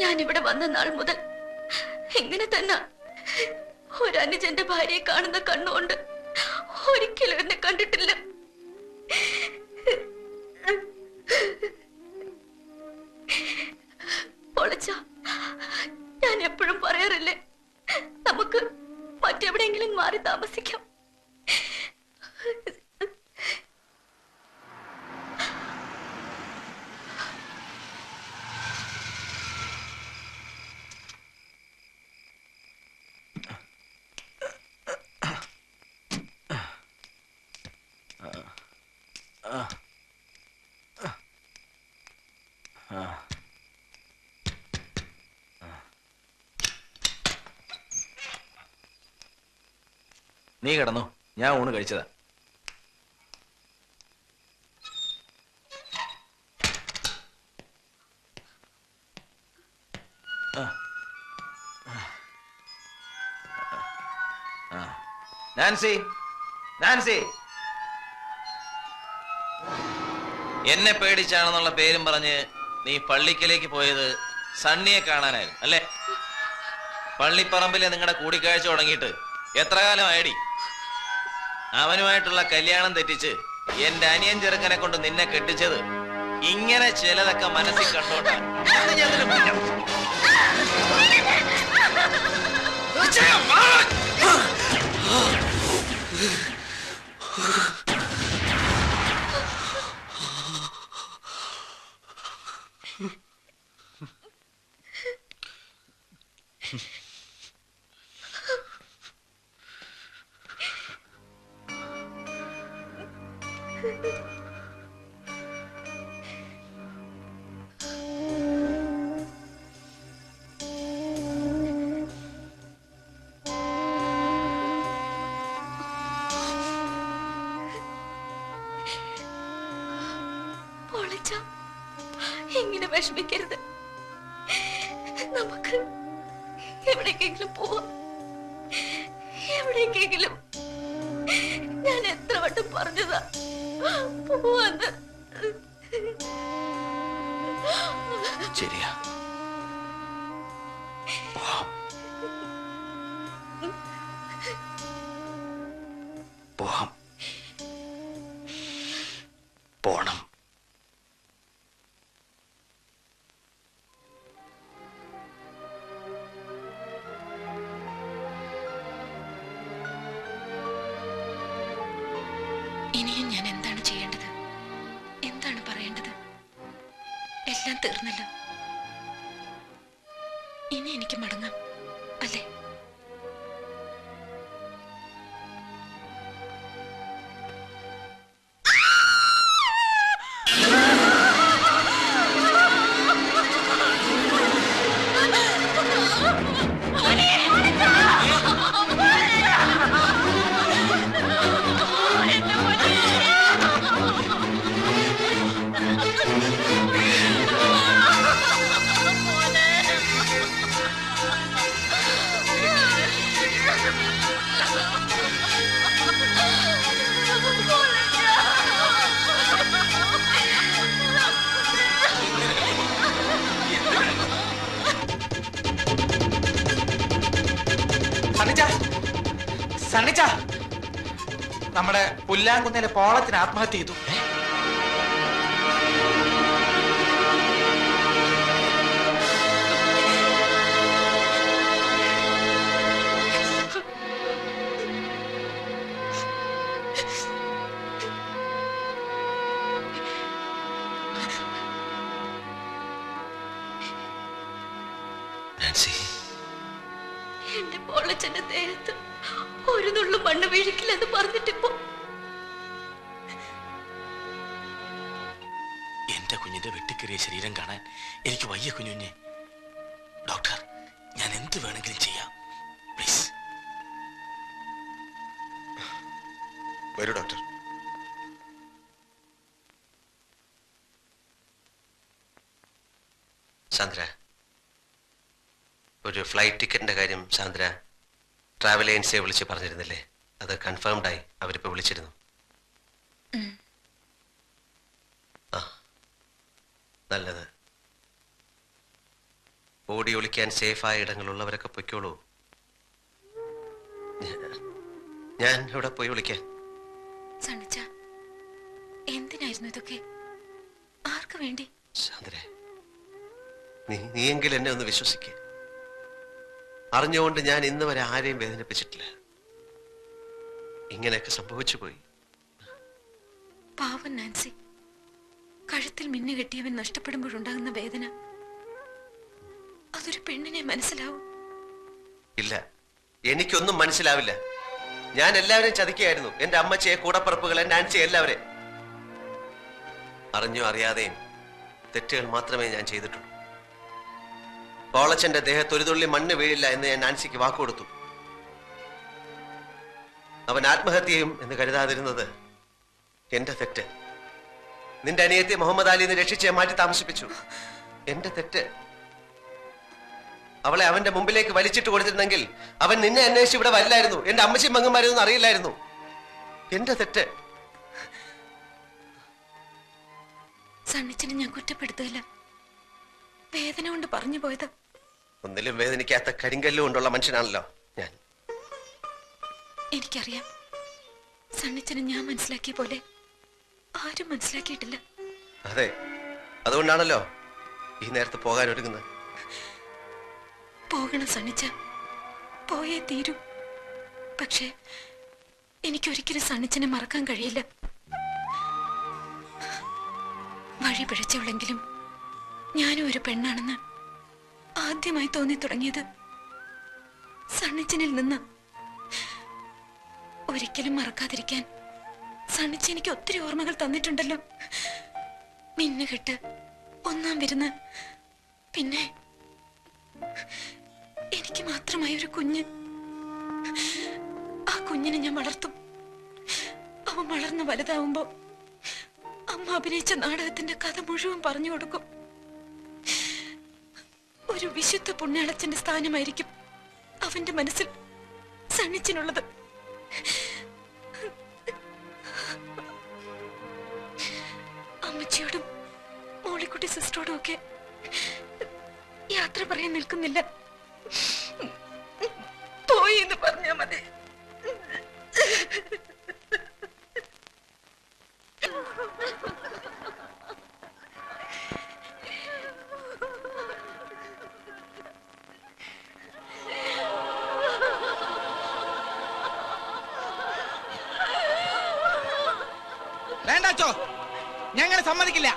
ഞാനിവിടെ വന്ന നാൾ മുതൽ ഇങ്ങനെ തന്നെ ഒരനുജന്റെ ഭാര്യയെ കാണുന്ന കണ്ണുകൊണ്ട് ഒരിക്കലും എന്നെ കണ്ടിട്ടില്ല. പൊളിച്ച ഞാൻ എപ്പോഴും പറയാറില്ലേ, നമുക്ക് മറ്റെവിടെയെങ്കിലും മാറി താമസിക്കാം. നീ കിടന്നു, ഞാൻ ഊണ് കഴിച്ചതാ. നാൻസി, നാൻസി, എന്നെ പേടിച്ചാണെന്നുള്ള പേരും പറഞ്ഞ് നീ പള്ളിക്കലേക്ക് പോയത് സണ്ണിയെ കാണാനായിരുന്നു അല്ലേ? പള്ളിപ്പറമ്പിലെ നിങ്ങളുടെ കൂടിക്കാഴ്ച തുടങ്ങിയിട്ട് എത്ര കാലമായടി? അവനുമായിട്ടുള്ള കല്യാണം തെറ്റിച്ച് എന്റെ അനിയൻ ചെറുക്കനെ കൊണ്ട് നിന്നെ കെട്ടിച്ചത് ഇങ്ങനെ ചിലതൊക്കെ മനസ്സിൽ കണ്ടോണ്ടാ. ഇങ്ങനെ വിഷമിക്കരുത്. നമുക്ക് എവിടേക്കെങ്കിലും പോവാം. എവിടേക്കെങ്കിലും. ഞാൻ എത്ര വട്ടം പറഞ്ഞതാ പോവാന്ന്. ശരിയാ, പോവാം, പോണം. ഇനിയും ഞാൻ എന്താണ് ചെയ്യേണ്ടത്? എന്താണ് പറയേണ്ടത്? എല്ലാം തീർന്നല്ലോ. ഇനി എനിക്ക് മടങ്ങാം അല്ലേ? സണ്ണിച്ച, നമ്മുടെ പുല്ലാങ്കുന്നിലെ പോളത്തിന് ആത്മഹത്യ ചെയ്തു. എന്റെ പോളച്ചന്റെ ദേഹത്ത് ഒരു നുള്ളു മണ്ണ് വീഴിക്കില്ലെന്ന് പറഞ്ഞിട്ടിപ്പോ എന്റെ കുഞ്ഞിന്റെ വെട്ടിക്കേറിയ ശരീരം കാണാൻ എനിക്ക് വയ്യ കുഞ്ഞുഞ്ഞെ. ഡോക്ടർ, ഞാൻ എന്ത് വേണമെങ്കിലും ചെയ്യാം, പ്ലീസ്. വരൂ ഡോക്ടർ. സാന്ദ്ര, ഒരു ഫ്ലൈറ്റ് ടിക്കറ്റിന്റെ കാര്യം സാന്ദ്ര ട്രാവൽ ഏജൻസിയെ വിളിച്ച് പറഞ്ഞിരുന്നില്ലേ? അത് കൺഫേംഡ് ആയി. അവരിപ്പോ വിളിച്ചിരുന്നു. ആ, നല്ലത്. ഓടി ഒളിക്കാൻ സേഫായ ഇടങ്ങളുള്ളവരൊക്കെ പൊയ്ക്കോളൂ. ഞാൻ ഇവിടെ പോയി വിളിക്കാൻ. സണ്ണിച്ച, എന്തിനായിരുന്നു ഇതൊക്കെ? ആർക്ക് വേണ്ടി? സാന്ദ്രേ, നീയെങ്കിലും എന്നെ ഒന്ന് വിശ്വസിക്ക. അറിഞ്ഞുകൊണ്ട് ഞാൻ ഇന്ന് വരെ ആരെയും വേദനിപ്പിച്ചിട്ടില്ല. ഇങ്ങനെയൊക്കെ സംഭവിച്ചു പോയി. പാവൻ നാൻസി, കഴുത്തിൽ മിന്നു കെട്ടിയവൻ നഷ്ടപ്പെടുമ്പോഴുണ്ടാകുന്ന വേദന അതൊരു പെണ്ണിനെ മനസ്സിലാവും? ഇല്ല, എനിക്കൊന്നും മനസ്സിലാവില്ല. ഞാൻ എല്ലാവരെയും ചതിക്കുകയായിരുന്നു. എന്റെ അമ്മച്ചിയെ, കൂടപ്പറപ്പുകളെ, നാൻസി, എല്ലാവരെയും. അറിഞ്ഞോ അറിയാതെയും തെറ്റുകൾ മാത്രമേ ഞാൻ ചെയ്തിട്ടുള്ളൂ. പോളച്ചന്റെ ദേഹത്ത് ഒരു തുള്ളി മണ്ണ് വീഴില്ല എന്ന് ഞാൻ നാൻസിക്ക് വാക്കുകൊടുത്തു. അവൻ ആത്മഹത്യയും എന്ന് കരുതാതിരുന്നത് എന്റെ തെറ്റ്. നിന്റെ അനിയത്തി മുഹമ്മദ് അലിന്ന് രക്ഷിച്ച് മാറ്റി താമസിപ്പിച്ചു. എന്റെ തെറ്റ്. അവളെ അവന്റെ മുമ്പിലേക്ക് വലിച്ചിട്ട് കൊടുത്തിരുന്നെങ്കിൽ അവൻ നിന്നെ അന്വേഷിച്ച് ഇവിടെ വരില്ലായിരുന്നു. എന്റെ അമ്മച്ചിയും മങ്ങന്മാരൊന്നും അറിയില്ലായിരുന്നു. എന്റെ തെറ്റ്. സണ്ണിച്ചനെ ഞാൻ കുറ്റപ്പെടുത്തില്ല, വേദന കൊണ്ട് പറഞ്ഞു പോയത്. ഒന്നിലും വേദനിക്കാത്ത കരിങ്കല്ല് കൊണ്ടുള്ള മനുഷ്യനാണല്ലോ ഞാൻ. എനിക്കറിയാം, സണ്ണിച്ചനെ ഞാൻ മനസ്സിലാക്കിയ പോലെ ആരും മനസ്സിലാക്കിയിട്ടില്ല. അതെ, അതുകൊണ്ടാണല്ലോ ഈ നേരത്ത് പോകാൻ ഒരുങ്ങുന്നത്. പോകണം സണ്ണിച്ച, പോയേ തീരൂ. പക്ഷേ എനിക്കൊരിക്കലും സണ്ണിച്ചനെ മറക്കാൻ കഴിയില്ല. വഴി പിഴച്ചവളെങ്കിലും ഞാനും ഒരു പെണ്ണാണെന്ന് ആദ്യമായി തോന്നി തുടങ്ങിയത് സണ്ണിച്ചനിൽ നിന്ന്. ഒരിക്കലും മറക്കാതിരിക്കാൻ സണ്ണിച്ച എനിക്ക് ഒത്തിരി ഓർമ്മകൾ തന്നിട്ടുണ്ടല്ലോ. മിന്നുകെട്ട്, ഒന്നാം വിരുന്ന്, പിന്നെ എനിക്ക് മാത്രമായ ഒരു കുഞ്ഞ്. ആ കുഞ്ഞിനെ ഞാൻ വളർത്തും. അവൻ വളർന്ന് വലുതാവുമ്പോ അമ്മ അഭിനയിച്ച നാടകത്തിന്റെ കഥ മുഴുവൻ പറഞ്ഞു കൊടുക്കും. ഒരു വിശുദ്ധ പുണ്യാളച്ചന്റെ സ്ഥാനമായിരിക്കും അവന്റെ മനസ്സിൽ സണ്ണിച്ചിനുള്ളത്. അമ്മച്ചിയോടും മോളിക്കുട്ടി സിസ്റ്ററോടും ഒക്കെ യാത്ര പറയാൻ നിൽക്കുന്നില്ല. പോയി എന്ന് പറഞ്ഞാ മതി. വേണ്ടാച്ചോ, ഞങ്ങൾ സമ്മതിക്കില്ല.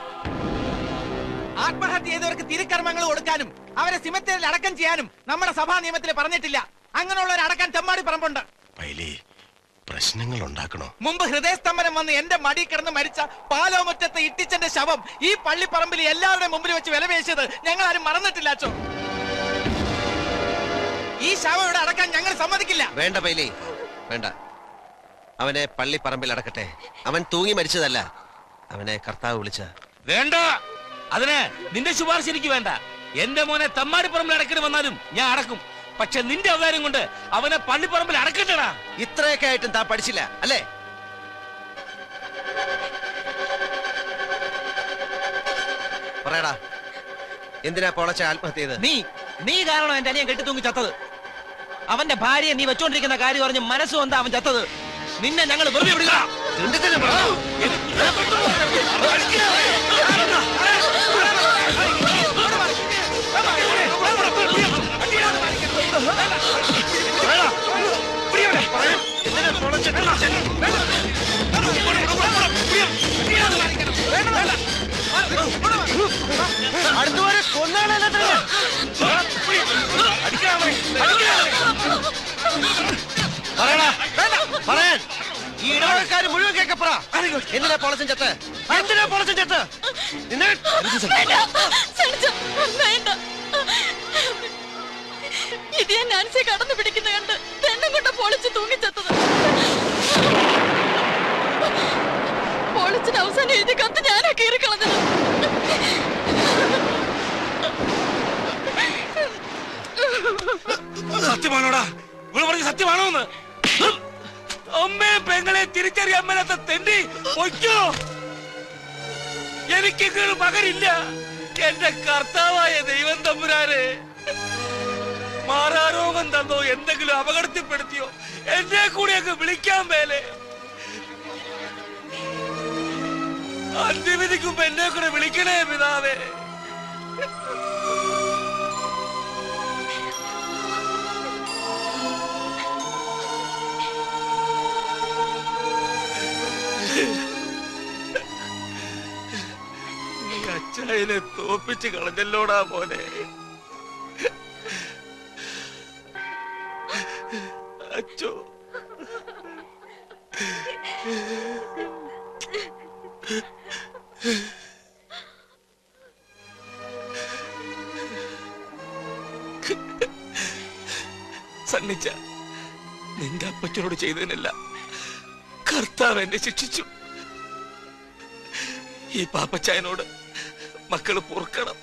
ആത്മഹത്യ ചെയ്തവർക്ക് തിരുക്കർമ്മങ്ങൾ കൊടുക്കാനും അവരെ സിമത്തേരിൽ അടക്കം ചെയ്യാനും നമ്മുടെ സഭാ നിയമത്തിൽ പറഞ്ഞിട്ടില്ല. അങ്ങനെയുള്ളവരെ അടക്കാൻ തെമ്മാടി പറമ്പുണ്ട്. പ്രശ്നങ്ങൾ ഉണ്ടാക്കണോ? മുമ്പ് ഹൃദയസ്തംഭനം വന്ന് എന്റെ മടി കിടന്ന് മരിച്ച പാലോമുറ്റത്തെ ഇട്ടിച്ചന്റെ ശവം ഈ പള്ളിപ്പറമ്പിൽ എല്ലാവരുടെയും മുമ്പിൽ വെച്ച് വിലപേശിയത് ഞങ്ങൾ ആരും മറന്നിട്ടില്ല അച്ചോ. ഈ ശവം ഇവിടെ അടക്കാൻ ഞങ്ങൾ സമ്മതിക്കില്ല. വേണ്ട പൈലി, വേണ്ട. അവനെ പള്ളിപ്പറമ്പിൽ അടക്കട്ടെ. അവൻ തൂങ്ങി മരിച്ചതല്ല, അവനെ കർത്താവ് വിളിച്ച. വേണ്ട, അതിന് നിന്റെ ശുപാർശ എനിക്ക് വേണ്ട. എന്റെ മോനെ തമ്മാടിപ്പറമ്പിൽ അടക്കണ വന്നാലും ഞാൻ അടക്കും. പക്ഷെ നിന്റെ അവതാരം കൊണ്ട് അവനെ പള്ളിപ്പറമ്പിൽ അടക്കട്ടടാ. ഇത്രയൊക്കെ ആയിട്ടും താൻ പഠിച്ചില്ല അല്ലേ? പറയടാ, എന്തിനാ പോളച്ച ആത്മഹത്യ ചെയ്ത്? നീ കാരണം എന്റെ അനിയൻ കെട്ടിത്തൂങ്ങി ചത്തത്. അവന്റെ ഭാര്യയെ നീ വെച്ചോണ്ടിരിക്കുന്ന കാര്യം പറഞ്ഞ് മനസ്സുകൊണ്ടാ അവൻ ചത്തത്. നിന്നെ ഞങ്ങൾ വെറുതെ വിടുക. അടുത്തുവരെ കൊന്നാണല്ലോ. പറയാൻ ഈ ഇടവകക്കാര് മുഴുവൻ കേക്കപ്പറ. എന്തിനാ പൊളച്ചൻ ചത്ത്? എന്തിനാ പൊളച്ചൻ ചത്ത്? നിന്നെ ഇത് ഞാൻ നാൻസിയെ കടന്നു പിടിക്കുന്ന കണ്ട് പെണ്ണും കൊണ്ട് പൊളിച്ച് തൂങ്ങിച്ചെത്തത്. പൊളിച്ചിന് അവസാനം എഴുതി കത്ത് ഞാനാ കീറിക്കളഞ്ഞത്. സത്യമാണോടാ? ഇവിടെ പറഞ്ഞ സത്യമാണോന്ന്? അമ്മയെ പെങ്ങളെ തിരിച്ചറിയാൻ മേലാത്ത തെണ്ടി പൊയ്ക്കോ. എനിക്ക് മകനില്ല. എന്റെ കർത്താവായ ദൈവം തമ്പുരാനെ, മാറാരോഗം തന്നോ എന്തെങ്കിലും അപകടത്തിൽപ്പെടുത്തിയോ എന്നെ കൂടി അങ്ങ് വിളിക്കാൻ മേലെ. അന്ത്യവിധിക്കുമ്പോ എന്നെ കൂടെ വിളിക്കണേ പിതാവേ. അച്ചായനെ തോപ്പിച്ച് കളഞ്ഞല്ലോടാ പോലെ. അച്ചോ, സണ്ണിച്ച, നിന്റെ അപ്പച്ചനോട് ചെയ്തതിനല്ല കർത്താവ് എന്നെ ശിക്ഷിച്ചു. ഈ പാപ്പച്ചായനോട് മക്കള് പൊറുക്കണം.